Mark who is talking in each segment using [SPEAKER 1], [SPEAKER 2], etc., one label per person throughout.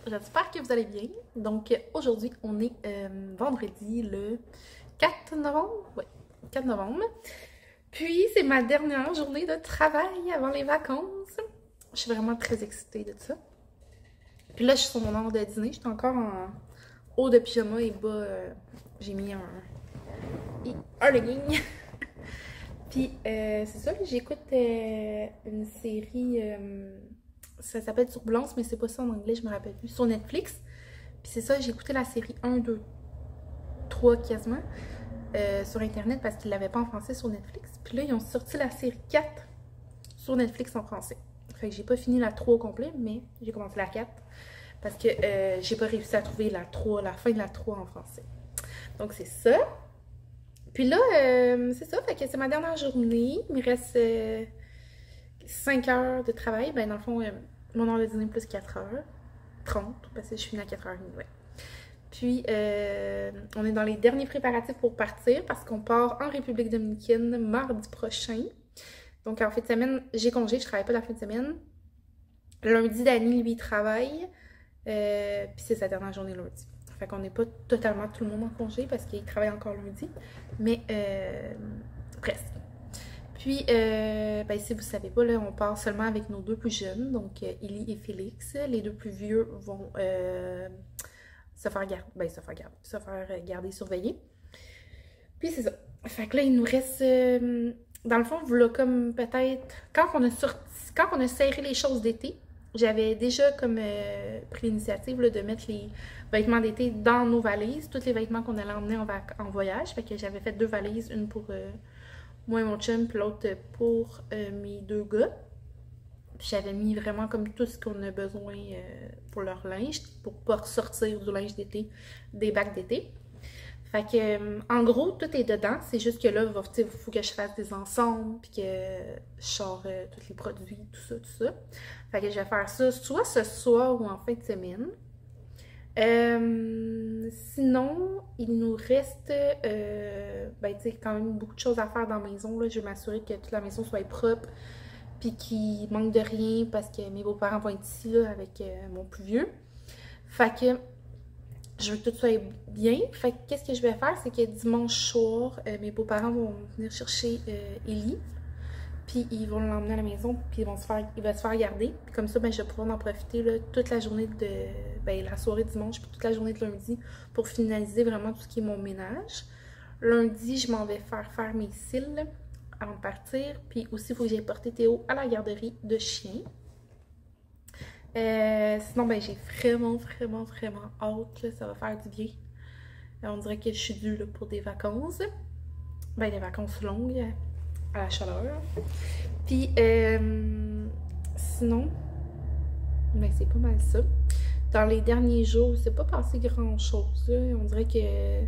[SPEAKER 1] j'espère que vous allez bien. Donc aujourd'hui, on est vendredi le 4 novembre. Oui, 4 novembre. Puis c'est ma dernière journée de travail avant les vacances. Je suis vraiment très excitée de ça. Puis là, je suis sur mon heure de dîner. Je suis encore en haut de pyjama et bas, j'ai mis un legging. Puis c'est ça, j'écoute une série, ça s'appelle Turbulence, mais c'est pas ça en anglais, je me rappelle plus, sur Netflix. Puis c'est ça, j'ai écouté la série 1, 2, 3 quasiment sur Internet parce qu'ils l'avaient pas en français sur Netflix. Puis là, ils ont sorti la série 4 sur Netflix en français. Fait que j'ai pas fini la 3 au complet, mais j'ai commencé la 4 parce que j'ai pas réussi à trouver la 3, la fin de la 3 en français. Donc c'est ça. Puis là, c'est ça, fait que c'est ma dernière journée. Il me reste 5 heures de travail. Ben, dans le fond, mon heure de dîner plus 4h30, parce que je suis finie à 4h30, ouais. Puis, on est dans les derniers préparatifs pour partir, parce qu'on part en République dominicaine mardi prochain. Donc, en fin de semaine, j'ai congé, je travaille pas la fin de semaine. Lundi, Dani, lui, travaille. Puis c'est sa dernière journée lundi. Fait qu'on n'est pas totalement tout le monde en congé parce qu'il travaille encore lundi, mais presque. Puis, ben, si vous ne savez pas, là, on part seulement avec nos deux plus jeunes, donc Élie et Félix. Les deux plus vieux vont se faire garder, surveiller. Puis c'est ça. Fait que là, il nous reste, dans le fond, voilà, comme peut-être, quand on a serré les choses d'été, j'avais déjà comme pris l'initiative de mettre les vêtements d'été dans nos valises, tous les vêtements qu'on allait emmener en voyage. Fait que j'avais fait 2 valises, une pour moi et mon chum, puis l'autre pour mes 2 gars. Puis j'avais mis vraiment comme tout ce qu'on a besoin pour leur linge, pour pas ressortir du linge d'été, des bacs d'été. Fait que, en gros, tout est dedans. C'est juste que là, il faut que je fasse des ensembles, puis que je sors tous les produits, tout ça, tout ça. Fait que je vais faire ça soit ce soir ou en fin de semaine. Sinon, il nous reste, ben, tu sais, quand même beaucoup de choses à faire dans la maison. Là. Je vais m'assurer que toute la maison soit propre, puis qu'il manque de rien, parce que mes beaux-parents vont être ici, là, avec mon plus vieux. Fait que je veux que tout soit bien. Fait que qu'est-ce que je vais faire, c'est que dimanche soir, mes beaux-parents vont venir chercher Élie. Puis ils vont l'emmener à la maison, puis il va se faire garder. Puis comme ça, ben, je vais pouvoir en profiter là, toute la journée de... Ben, la soirée dimanche, puis toute la journée de lundi pour finaliser vraiment tout ce qui est mon ménage. Lundi, je m'en vais faire mes cils avant de partir. Puis aussi, il faut que j'aille porter Théo à la garderie de chien. Sinon, ben, j'ai vraiment hâte. Là, ça va faire du bien. On dirait que je suis due là, pour des vacances. Ben, des vacances longues à la chaleur. Puis, sinon, ben, c'est pas mal ça. Dans les derniers jours, c'est pas passé grand-chose. On dirait que,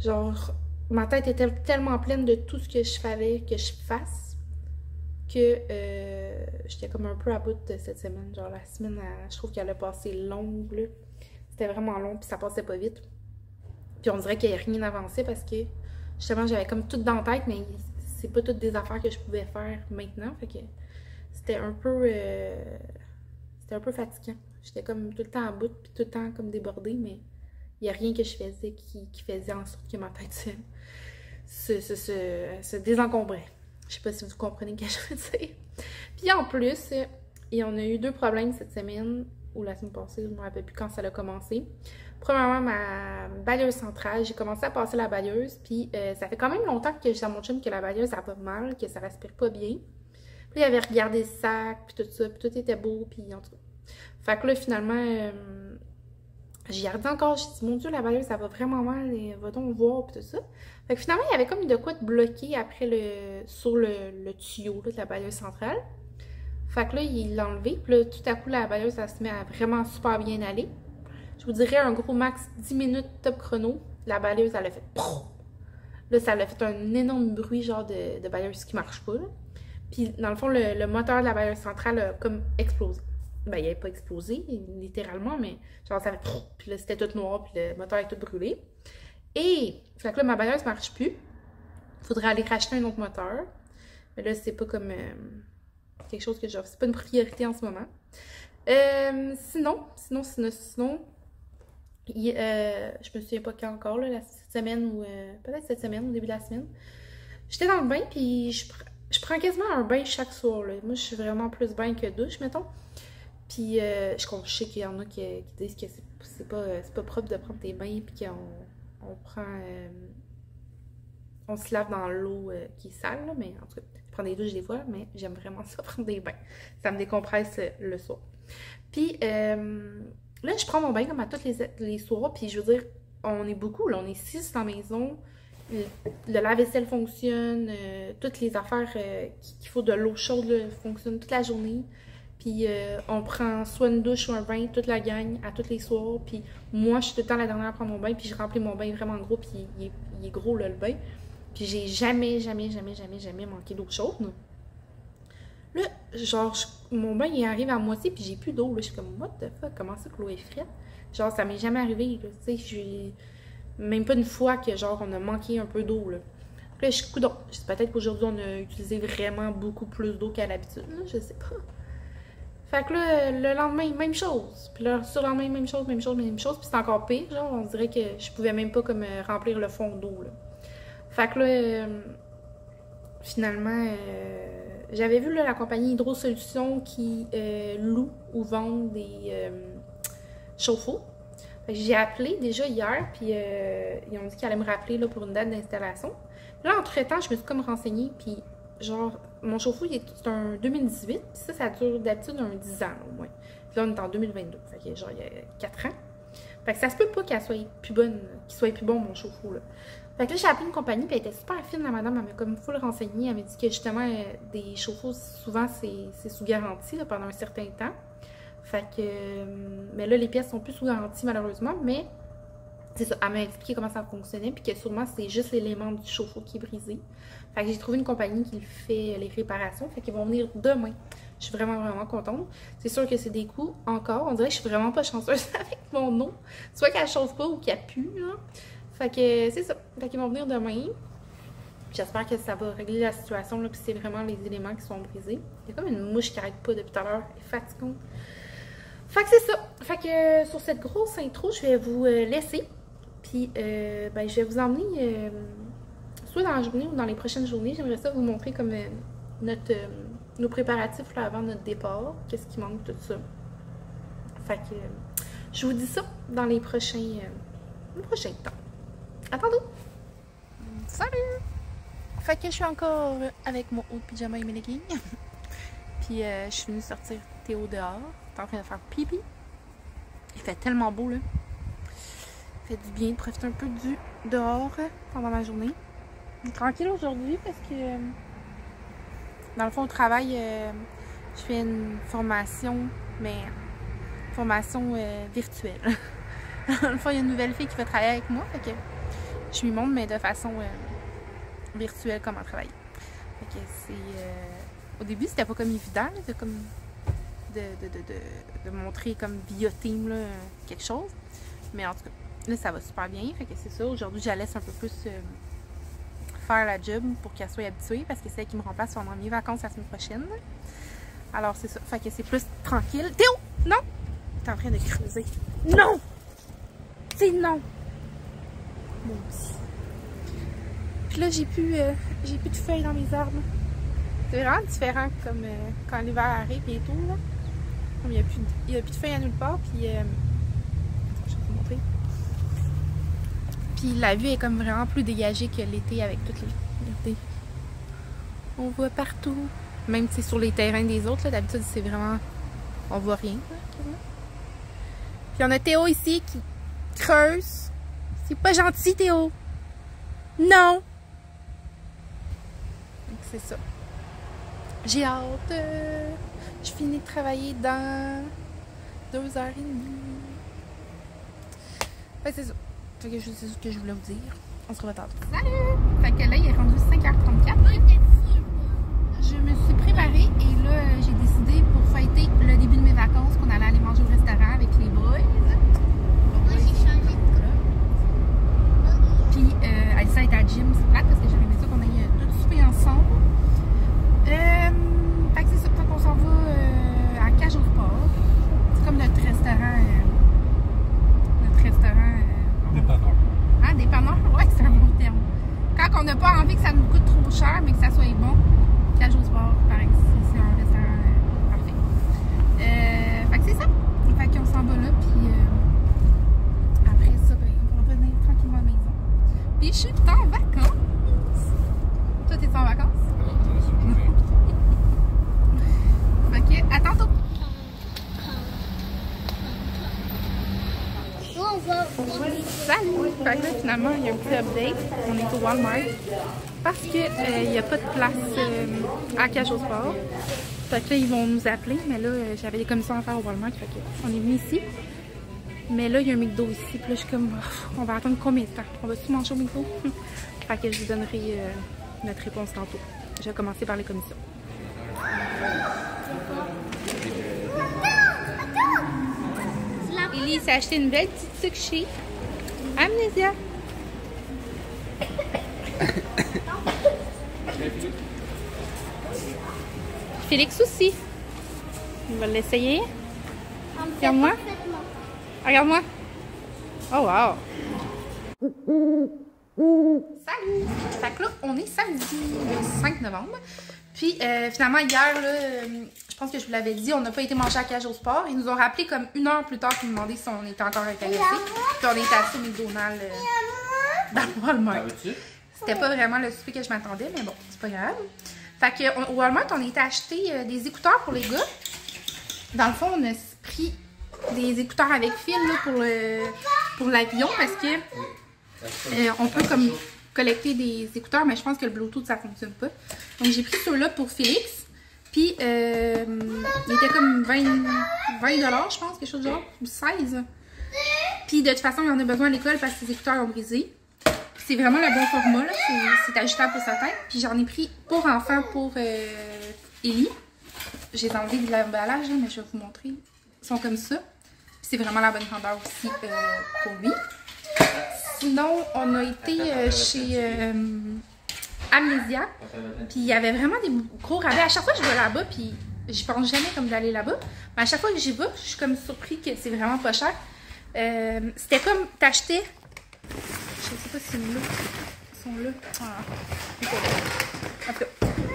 [SPEAKER 1] genre, ma tête était tellement pleine de tout ce que je fallait que je fasse que j'étais comme un peu à bout de cette semaine. Genre, la semaine, je trouve qu'elle a passé longue. C'était vraiment long, puis ça passait pas vite. Puis on dirait qu'il n'y a rien avancé parce que, justement, j'avais comme tout dans la tête, mais c'est pas toutes des affaires que je pouvais faire maintenant. Fait que c'était un peu fatigant. J'étais comme tout le temps à bout, puis tout le temps comme débordée, mais il n'y a rien que je faisais qui faisait en sorte que ma tête se désencombrait. Je sais pas si vous comprenez ce que je veux dire. Puis en plus, on a eu 2 problèmes cette semaine, ou la semaine passée, je ne me rappelle plus quand ça a commencé. Premièrement, ma balayeuse centrale, j'ai commencé à passer la balayeuse, puis ça fait quand même longtemps que je dis à mon chum que la balayeuse a pas mal, que ça respire pas bien. Puis il avait regardé le sac, puis tout ça, puis tout était beau, puis en tout cas. Fait que là, finalement, j'y ai redit encore, j'ai dit, mon Dieu, la balayeuse, ça va vraiment mal, va donc voir, puis tout ça. Fait que finalement, il y avait comme de quoi de bloqué après sur le tuyau là, de la balayeuse centrale. Fait que là, il l'a enlevé, puis là, tout à coup, la balayeuse, ça se met à vraiment super bien aller. Je vous dirais un gros max 10 minutes top chrono. La balayeuse, elle a fait POUM! Là, ça a fait un énorme bruit, genre de balayeuse qui marche pas, là. Puis, dans le fond, le moteur de la balayeuse centrale a comme explosé. Ben, il n'avait pas explosé, littéralement, mais genre, ça fait POUM! Puis là, c'était tout noir, puis le moteur est tout brûlé. Et, fait que là, ma balayeuse marche plus. Il faudrait aller racheter un autre moteur. Mais là, c'est pas comme quelque chose que c'est pas une priorité en ce moment. Sinon, je me souviens pas quand encore, là, cette semaine ou peut-être cette semaine, au début de la semaine. J'étais dans le bain, puis je prends quasiment un bain chaque soir, là. Moi, je suis vraiment plus bain que douche, mettons. Puis, je sais qu'il y en a qui disent que c'est pas propre de prendre des bains, puis qu'on on se lave dans l'eau qui est sale, là, mais en tout cas, je prends des douches des fois, mais j'aime vraiment ça, prendre des bains. Ça me décompresse le soir. Puis, là, je prends mon bain comme à tous les soirs, puis je veux dire, on est beaucoup, là, on est 6 dans la maison. Le lave-vaisselle fonctionne, toutes les affaires qu'il faut de l'eau chaude là, fonctionnent toute la journée. Puis on prend soit une douche ou un bain, toute la gang, à tous les soirs. Puis moi, je suis tout le temps la dernière à prendre mon bain, puis je remplis mon bain vraiment gros, puis il est gros là, le bain. Puis j'ai jamais manqué d'eau chaude. Là, genre, mon bain il arrive à moitié, puis j'ai plus d'eau. Je suis comme, what the fuck, comment ça que l'eau est frette? Genre, ça m'est jamais arrivé. Tu sais, même pas une fois que, genre, on a manqué un peu d'eau. Là, je suis coudonc. Peut-être qu'aujourd'hui, on a utilisé vraiment beaucoup plus d'eau qu'à l'habitude. Je sais pas. Fait que là, le lendemain, même chose. Puis le surlendemain, même chose. Puis c'est encore pire. Genre, on dirait que je pouvais même pas comme remplir le fond d'eau. Fait que là, finalement, j'avais vu là, la compagnie Hydro Solutions qui loue ou vend des chauffe-eau. J'ai appelé déjà hier, puis ils ont dit qu'ils allaient me rappeler là, pour une date d'installation. Là, entre-temps, je me suis comme renseignée, puis genre, mon chauffe-eau, c'est un 2018, puis ça dure d'habitude un 10 ans au moins. Puis là, on est en 2022, fait que genre, il y a 4 ans. Fait que ça se peut pas qu'elle soit plus bonne, qu'il soit plus bon, mon chauffe-eau, là. Fait que là, j'ai appelé une compagnie, puis elle était super fine, la madame, elle m'a comme full renseignée. Elle m'a dit que justement, des chauffe-eau, souvent, c'est sous garantie là, pendant un certain temps. Fait que, mais là, les pièces sont plus sous garantie, malheureusement, mais c'est ça, elle m'a expliqué comment ça fonctionnait, puis que sûrement, c'est juste l'élément du chauffe-eau qui est brisé. Fait que j'ai trouvé une compagnie qui fait les réparations, fait qu'ils vont venir demain. Je suis vraiment contente. C'est sûr que c'est des coûts encore. On dirait que je suis vraiment pas chanceuse avec mon eau. Soit qu'elle chauffe pas ou qu'elle pue, là. Fait que c'est ça. Fait qu'ils vont venir demain. J'espère que ça va régler la situation, là, puis c'est vraiment les éléments qui sont brisés. Il y a comme une mouche qui arrête pas depuis tout à l'heure. Elle est fatigante. Fait que c'est ça. Fait que sur cette grosse intro, je vais vous laisser. Puis, ben, je vais vous emmener soit dans la journée ou dans les prochaines journées. J'aimerais ça vous montrer comme nos préparatifs là, avant notre départ. Qu'est-ce qui manque, tout ça. Fait que je vous dis ça dans les prochains temps. À tantôt! Salut! Fait que je suis encore avec mon haut de pyjama et mes leggings. Puis je suis venue sortir Théo dehors. T'es en train de faire pipi. Il fait tellement beau là. Ça fait du bien de profiter un peu du dehors pendant la journée. Je suis tranquille aujourd'hui parce que dans le fond au travail, je fais une formation, mais formation virtuelle. Dans le fond, il y a une nouvelle fille qui va travailler avec moi. Fait que je lui montre, mais de façon virtuelle, comment travailler. Fait que c'est... au début, c'était pas comme évident, c'est comme de montrer comme via Team là, quelque chose. Mais en tout cas, là, ça va super bien. Fait que c'est ça. Aujourd'hui, je la laisse un peu plus faire la job pour qu'elle soit habituée parce que c'est elle qui me remplace pendant mes vacances la semaine prochaine. Alors, c'est ça. Fait que c'est plus tranquille. Théo! Non! T'es en train de creuser. Non! C'est non! Bon aussi. Puis là, j'ai plus de feuilles dans mes arbres. C'est vraiment différent comme quand l'hiver arrive bientôt. Là. Comme il n'y a plus de feuilles à nulle part. Puis, je vais vous montrer. Puis la vue est comme vraiment plus dégagée que l'été avec toutes les... On voit partout. Même si c'est sur les terrains des autres, d'habitude, c'est vraiment... On voit rien. Là, puis on a Théo ici qui creuse. C'est pas gentil, Théo. Non! Donc c'est ça. J'ai hâte. Je finis de travailler dans 2h30. Fait que c'est ça. Fait que c'est ce que je voulais vous dire. On se revoit tantôt. Salut! Fait que là, il est rendu 5h34. Je me suis préparée et là, j'ai décidé pour fêter le début de mes vacances qu'on allait aller manger au restaurant avec les boys.
[SPEAKER 2] Moi, j'ai changé de gras.
[SPEAKER 1] Puis, Alissa est à la gym, c'est plate parce que j'aurais aimé ça qu'on aille tout souper ensemble. Fait que c'est ça, qu'on s'en va à Cage au Sport. Salut! Fait que là, finalement, il y a un petit update. On est au Walmart parce qu'il n'y a pas de place à Cage au Sport. Fait que là, ils vont nous appeler. Mais là, j'avais des commissions à faire au Walmart. Fait qu'on est venu ici. Mais là, il y a un McDo ici. Puis là, je suis comme, on va attendre combien de temps? On va-tu manger au McDo? Fait que je vous donnerai notre réponse tantôt. Je vais commencer par les commissions. Ellie s'est acheté une belle petite sucre chez Amnesia. Félix aussi. On va l'essayer. Regarde-moi. Regarde-moi. Oh wow. Salut! Fait que là, on est samedi le 5 novembre. Puis finalement, hier, là, je pense que je vous l'avais dit, on n'a pas été manger à Cage au Sport. Ils nous ont rappelé comme 1 heure plus tard pour nous demander si on était encore intéressés. Puis on est assis au McDonald's dans le Walmart. C'était pas vraiment le souper que je m'attendais, mais bon, c'est pas grave. Fait que au Walmart, on a été acheter des écouteurs pour les gars. Dans le fond, on a pris des écouteurs avec fil là, pour l'avion parce que on peut comme collecter des écouteurs, mais je pense que le Bluetooth ça fonctionne pas. Donc j'ai pris ceux-là pour Félix. Puis il était comme 20 $, je pense, quelque chose de genre, ou 16. Puis de toute façon, il en a besoin à l'école parce que ses écouteurs ont brisé. C'est vraiment le bon format, là. C'est ajustable pour sa tête. Puis j'en ai pris pour enfants pour Ellie. J'ai enlevé de l'emballage, mais je vais vous montrer. Ils sont comme ça. C'est vraiment la bonne grandeur aussi pour lui. Sinon, on a été chez Amnesia. Puis il y avait vraiment des gros rabais. À chaque fois que je vais là-bas, puis j'y pense jamais comme d'aller là-bas. Mais à chaque fois que j'y vais, je suis comme surpris que c'est vraiment pas cher. C'était comme t'achetais. Je sais pas si là. Ils sont là. En tout cas,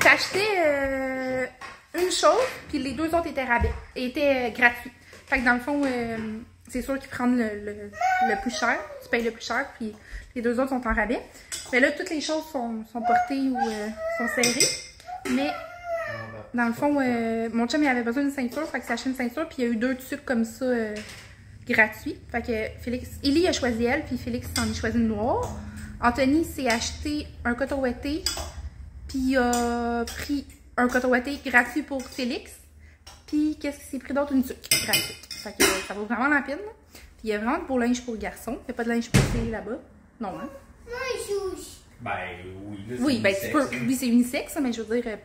[SPEAKER 1] t'achetais une chose, puis les deux autres étaient gratuits. Fait que dans le fond, c'est sûr qu'ils prennent le plus cher. Tu payes le plus cher, puis les deux autres sont en rabais. Mais là, toutes les choses sont portées ou sont serrées. Mais dans le fond, mon chum il avait besoin d'une ceinture, fait que s'est acheté une ceinture, puis il y a eu 2 trucs comme ça gratuits. Fait que Félix, Ellie a choisi elle, puis Félix s'en a choisi une noire. Anthony s'est acheté un coton ouaté, puis il a pris un coton ouaté gratuit pour Félix. Puis qu'est-ce qu'il s'est pris d'autre? Une sucre gratuite. Fait que ça vaut vraiment la peine. Puis il y a vraiment de beau linge pour garçons. Il n'y a pas de linge pour filles là-bas. Non, hein?
[SPEAKER 3] Ben oui, là,
[SPEAKER 1] oui, ben tu peux. Oui, c'est unisexe, mais je veux dire,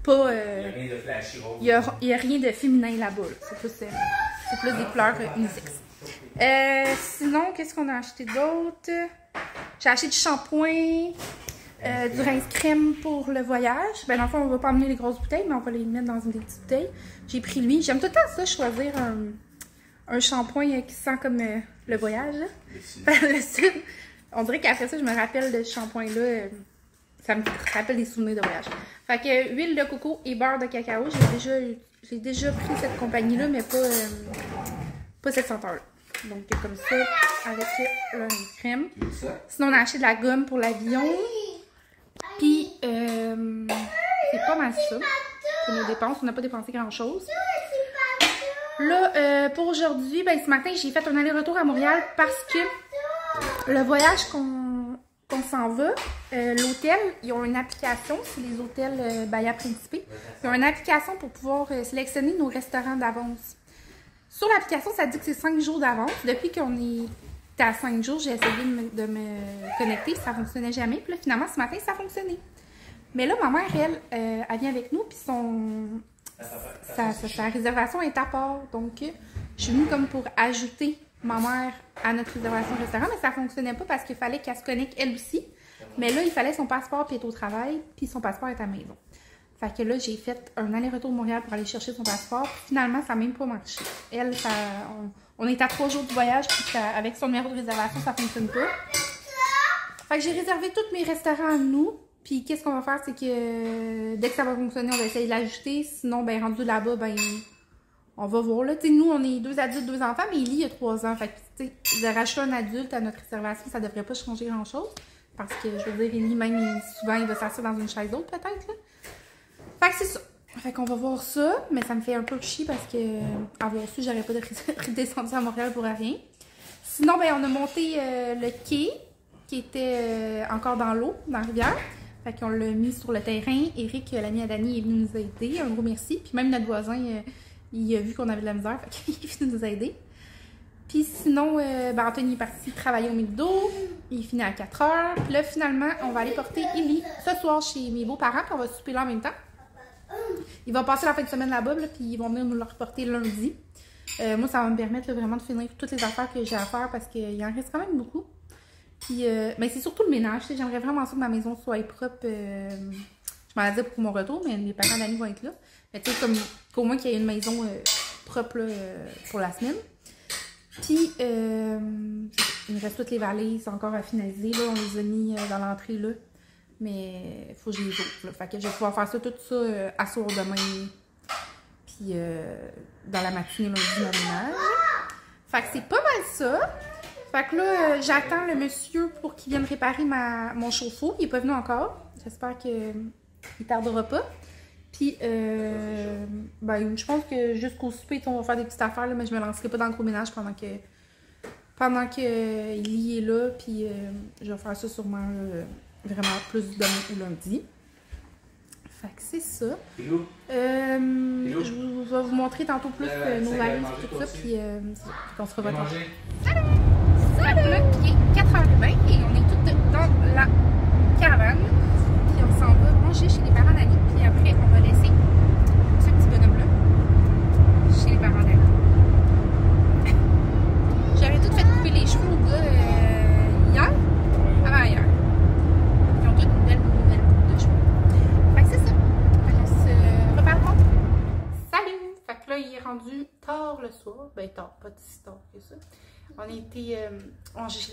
[SPEAKER 1] pas.
[SPEAKER 3] Il n'y a rien de flashy rose.
[SPEAKER 1] Il y a rien de féminin là-bas. Là. C'est plus des couleurs unisexes. Sinon, qu'est-ce qu'on a acheté d'autre? J'ai acheté du shampoing. Du rince crème pour le voyage. Ben dans le fond, on va pas emmener les grosses bouteilles, mais on va les mettre dans des petites bouteilles. J'ai pris lui. J'aime tout le temps ça, choisir un shampoing qui sent comme le voyage. Le sud. On dirait qu'après ça, je me rappelle de ce shampoing-là. Ça me rappelle des souvenirs de voyage. Fait que huile de coco et beurre de cacao. J'ai déjà pris cette compagnie-là, mais pas cette senteur-là. Donc comme ça, avec le rince crème. Sinon, on a acheté de la gomme pour l'avion. Puis, c'est pas mal ça pour nos dépenses. On n'a pas dépensé grand-chose. Là, pour aujourd'hui, ben, ce matin, j'ai fait un aller-retour à Montréal parce que le voyage qu'on s'en va, l'hôtel, ils ont une application. C'est les hôtels Bahia Principe. Ils ont une application pour pouvoir sélectionner nos restaurants d'avance. Sur l'application, ça dit que c'est 5 jours d'avance. Depuis qu'on est à 5 jours, j'ai essayé de me connecter, ça ne fonctionnait jamais. Puis là, finalement, ce matin, ça a fonctionné. Mais là, ma mère, elle vient avec nous, puis sa réservation est à part. Donc, je suis venue comme pour ajouter ma mère à notre réservation restaurant, mais ça ne fonctionnait pas parce qu'il fallait qu'elle se connecte elle aussi. Mais là, il fallait son passeport, puis être au travail, puis son passeport est à la maison. Fait que là, j'ai fait un aller-retour à Montréal pour aller chercher son passeport. Puis finalement, ça n'a même pas marché. Elle, on est à 3 jours de voyage, puis avec son numéro de réservation, ça ne fonctionne pas. Fait que j'ai réservé tous mes restaurants à nous. Puis qu'est-ce qu'on va faire, c'est que dès que ça va fonctionner, on va essayer de l'ajouter. Sinon, ben rendu là-bas, ben on va voir. Là, nous, on est 2 adultes, 2 enfants, mais Ellie a 3 ans. Fait que, de rajouter un adulte à notre réservation, ça devrait pas changer grand-chose. Parce que, je veux dire, Ellie, même, souvent, il va s'asseoir dans une chaise d'autre, peut-être. Fait que c'est ça. Fait qu'on va voir ça, mais ça me fait un peu chier parce que, avoir su, j'aurais pas descendu à Montréal pour rien. Sinon, ben, on a monté le quai qui était encore dans l'eau, dans la rivière. Fait qu'on l'a mis sur le terrain. Eric, l'ami à Dani, est venu nous aider. Un gros merci. Puis même notre voisin, il a vu qu'on avait de la misère. Fait qu'il est venu nous aider. Puis sinon, ben Anthony est parti travailler au McDo. Il finit à 4 h. Puis là, finalement, on va aller porter Ellie ce soir chez mes beaux-parents. Puis on va souper là en même temps. Il va passer la fin de semaine là-bas. Là, puis ils vont venir nous le reporter lundi. Moi, ça va me permettre là, vraiment de finir toutes les affaires que j'ai à faire parce qu'il en reste quand même beaucoup. Puis, ben, c'est surtout le ménage. J'aimerais vraiment ça que ma maison soit propre. Je m'en ai dit pour mon retour, mais mes parents d'amis vont être là. Mais tu sais, comme qu'au moins qu'il y ait une maison propre là, pour la semaine. Puis, il me reste toutes les valises encore à finaliser. Là, on les a mis dans l'entrée là. Mais il faut que je les ouvre. Fait que je vais pouvoir faire ça, tout ça à soir demain. Puis, dans la matinée, lundi, mon ménage. Fait que c'est pas mal ça. Fait que là, j'attends le monsieur pour qu'il vienne réparer mon chauffe-eau. Il n'est pas venu encore. J'espère qu'il ne tardera pas. Puis, ben, je pense que jusqu'au souper, on va faire des petites affaires, là, mais je me lancerai pas dans le gros ménage pendant que Ellie est là. Puis, je vais faire ça sûrement vraiment plus demain ou lundi. Fait que c'est ça. Je vais vous montrer tantôt plus nos valises et tout ça. Puis, on se revoit tantôt. Salut! Là, il est 4h20 et on est toutes dans la caravane. Puis on s'en va manger chez les parents d'Annie. Puis après, on va laisser ce petit bonhomme-là chez les parents d'Annie. J'avais tout fait couper les cheveux au gars hier. Avant-hier. Ils ont toutes une belle coupe de cheveux. Fait que c'est ça. On se reparle. Salut! Fait que là, il est rendu tard le soir. Ben tard, pas si tard que ça. On était chez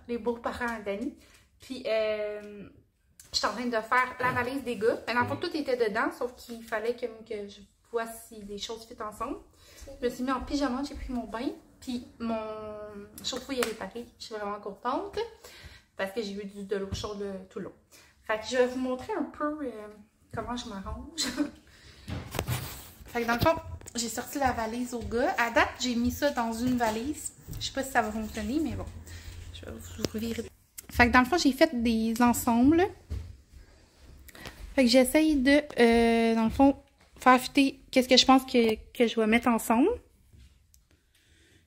[SPEAKER 1] les beaux-parents d'Annie. Puis, j'étais en train de faire la valise des gars. Dans le fond, tout était dedans, sauf qu'il fallait que je vois si les choses fit ensemble. Je me suis mis en pyjama, j'ai pris mon bain. Puis, mon chauffe-eau est réparé. Je suis vraiment contente parce que j'ai eu de l'eau chaude tout le long. Fait que je vais vous montrer un peu comment je m'arrange. Fait que dans le fond, j'ai sorti la valise au gars. À date, j'ai mis ça dans une valise. Je sais pas si ça va fonctionner, mais bon. Je vais vous virer. Fait que dans le fond, j'ai fait des ensembles. Fait que j'essaye de, dans le fond, faire fitter qu'est-ce que je pense que je vais mettre ensemble.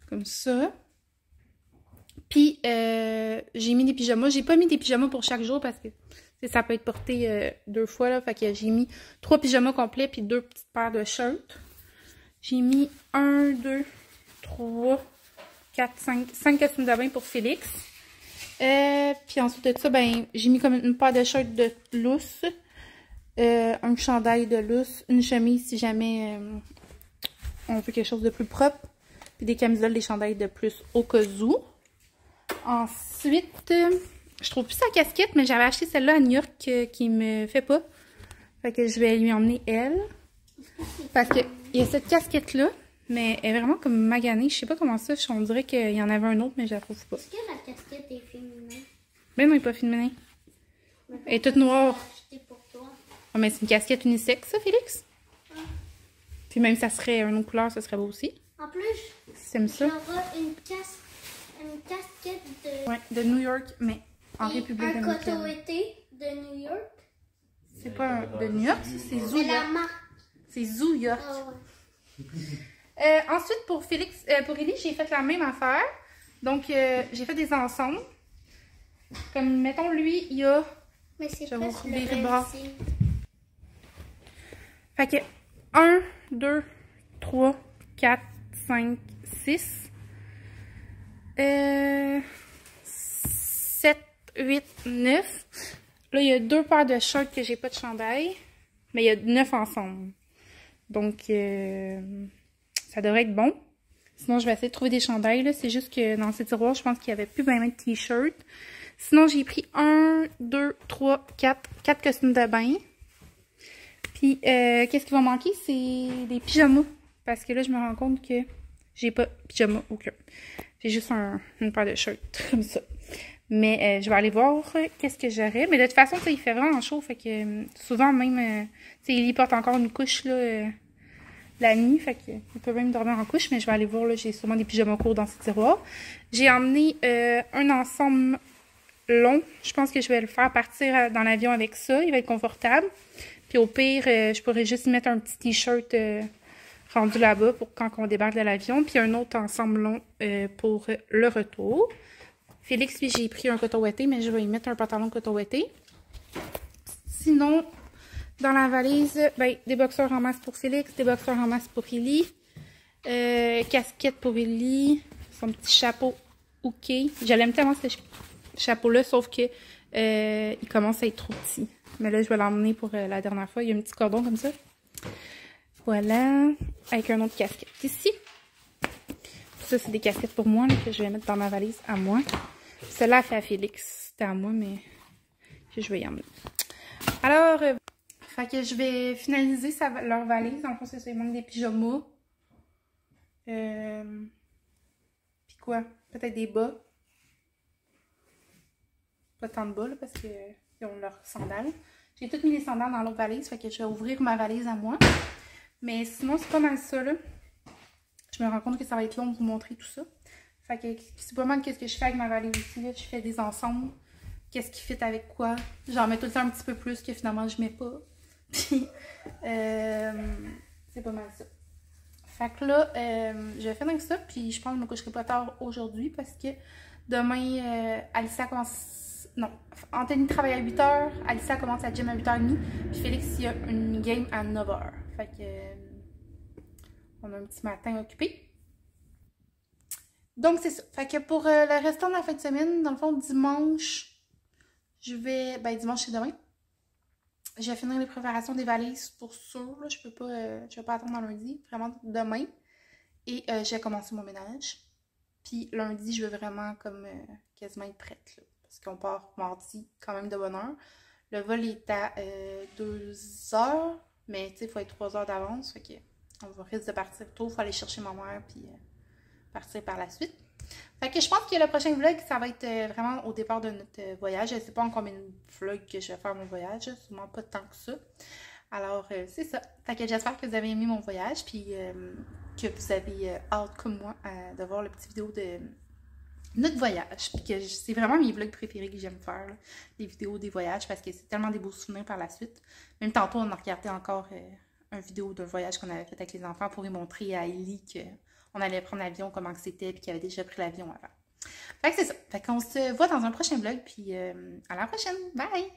[SPEAKER 1] Comme ça. Puis, j'ai mis des pyjamas. J'ai pas mis des pyjamas pour chaque jour parce que ça peut être porté 2 fois. Là. Fait que j'ai mis 3 pyjamas complets puis 2 petites paires de shirts. J'ai mis 1, 2, 3, 4, 5 costumes de bain pour Félix. Puis ensuite de ça, ben, j'ai mis comme une paire de shirts de lousse, un chandail de lousse, une chemise si jamais on veut quelque chose de plus propre, puis des camisoles, des chandails de plus au cas où. Ensuite, je trouve plus sa casquette, mais j'avais acheté celle-là à New York qui me fait pas. Fait que je vais lui emmener elle. Parce que il y a cette casquette-là, mais elle est vraiment comme maganée. Je sais pas comment ça. On dirait qu'il y en avait un autre, mais je la trouve pas.
[SPEAKER 2] Est-ce que la casquette est féminine?
[SPEAKER 1] Ben non, elle est pas féminin. Elle est toute noire.
[SPEAKER 2] Pour toi.
[SPEAKER 1] Oh, mais c'est une casquette unisexe, ça, Félix? Ah. Puis même si ça serait une autre couleur, ça serait beau aussi.
[SPEAKER 2] En plus,
[SPEAKER 1] c'est ça.
[SPEAKER 2] j'aurai une casquette de...
[SPEAKER 1] Ouais, de New York, mais en République dominicaine.
[SPEAKER 2] Un coton-été de New York.
[SPEAKER 1] C'est pas de New York, c'est Zoo York. C'est Zoo York.
[SPEAKER 2] Oh, ouais.
[SPEAKER 1] Ensuite, pour Félix, pour Ellie, j'ai fait la même affaire. Donc, j'ai fait des ensembles. Comme, mettons, lui, il y a...
[SPEAKER 2] Mais c'est
[SPEAKER 1] je vais vous
[SPEAKER 2] presque
[SPEAKER 1] revirer le bras.
[SPEAKER 2] ici.
[SPEAKER 1] Fait que 1, 2, 3, 4, 5, 6, 7, 8, 9. Là, il y a 2 paires de shorts que j'ai pas de chandail. Mais il y a 9 ensemble. Donc, ça devrait être bon. Sinon, je vais essayer de trouver des chandails. C'est juste que dans ces tiroirs, je pense qu'il n'y avait plus vraiment de t-shirts. Sinon, j'ai pris 1, 2, 3, 4 costumes de bain. Puis, qu'est-ce qui va manquer? C'est des pyjamas. Parce que là, je me rends compte que j'ai pas de pyjama aucun. J'ai juste une paire de shirts, comme ça. Mais je vais aller voir qu'est-ce que j'aurais. Mais de toute façon, il fait vraiment chaud. Fait que souvent, même, il porte encore une couche là, la nuit, fait qu'ils peuvent même dormir en couche, mais je vais aller voir, là, j'ai sûrement des pyjamas courts dans ces tiroirs. J'ai emmené un ensemble long. Je pense que je vais le faire partir dans l'avion avec ça. Il va être confortable. Puis au pire, je pourrais juste mettre un petit t-shirt rendu là-bas pour quand on débarque de l'avion. Puis un autre ensemble long pour le retour. Félix, lui, j'ai pris un coton ouaté, mais je vais y mettre un pantalon coton ouaté. Sinon, dans la valise, ben, des boxeurs en masse pour Félix, des boxeurs en masse pour Ellie, casquette pour Ellie, son petit chapeau OK. J'aime tellement ce chapeau-là, sauf que il commence à être trop petit. Mais là, je vais l'emmener pour la dernière fois. Il y a un petit cordon comme ça. Voilà. Avec un autre casquette ici. Ça, c'est des casquettes pour moi là, que je vais mettre dans ma valise à moi. Celle-là, elle fait à Félix. C'était à moi, mais que je vais y emmener. Alors, fait que je vais finaliser leur valise. En fait, c'est ça, il manque des pyjamas. Puis quoi? Peut-être des bas. Pas tant de bas, là, parce qu'ils ont leurs sandales. J'ai toutes mis les sandales dans l'autre valise, fait que je vais ouvrir ma valise à moi. Mais sinon, c'est pas mal ça, là. Je me rends compte que ça va être long de vous montrer tout ça. Fait que c'est pas mal qu'est-ce que je fais avec ma valise ici, là. Je fais des ensembles. Qu'est-ce qui fit avec quoi. J'en mets tout le temps un petit peu plus que finalement je mets pas. Puis, c'est pas mal ça. Fait que là, je vais finir ça. Puis je pense que je me coucherai pas tard aujourd'hui parce que demain, Alicia commence... Non, Anthony travaille à 8h. Alicia commence à gym à 8h30. Puis Félix, il y a une game à 9h. Fait que... on a un petit matin occupé. Donc c'est ça. Fait que pour le restant de la fin de semaine, dans le fond, dimanche... je vais... Ben, dimanche, c'est demain. Je vais finir les préparations des valises pour sûr. Là, je vais pas attendre dans lundi. Vraiment demain. Et je vais commencer mon ménage. Puis lundi, je vais vraiment comme quasiment être prête. Là, parce qu'on part mardi quand même de bonne heure. Le vol est à 2h. Mais tu sais, il faut être 3 heures d'avance. Fait que on risque de partir tôt. Il faut aller chercher ma mère. Puis partir par la suite. Fait que je pense que le prochain vlog, ça va être vraiment au départ de notre voyage. Je ne sais pas en combien de vlogs que je vais faire mon voyage. Sûrement pas tant que ça. Alors, c'est ça. Fait que j'espère que vous avez aimé mon voyage. Puis que vous avez hâte, comme moi, de voir le petit vidéo de notre voyage. Puis que c'est vraiment mes vlogs préférés que j'aime faire. Là, les vidéos des voyages. Parce que c'est tellement des beaux souvenirs par la suite. Même tantôt, on a regardé encore une vidéo d'un voyage qu'on avait fait avec les enfants pour y montrer à Ellie que... on allait prendre l'avion, comment c'était, puis qu'il avait déjà pris l'avion avant. Fait que c'est ça. Fait qu'on se voit dans un prochain vlog, puis à la prochaine. Bye!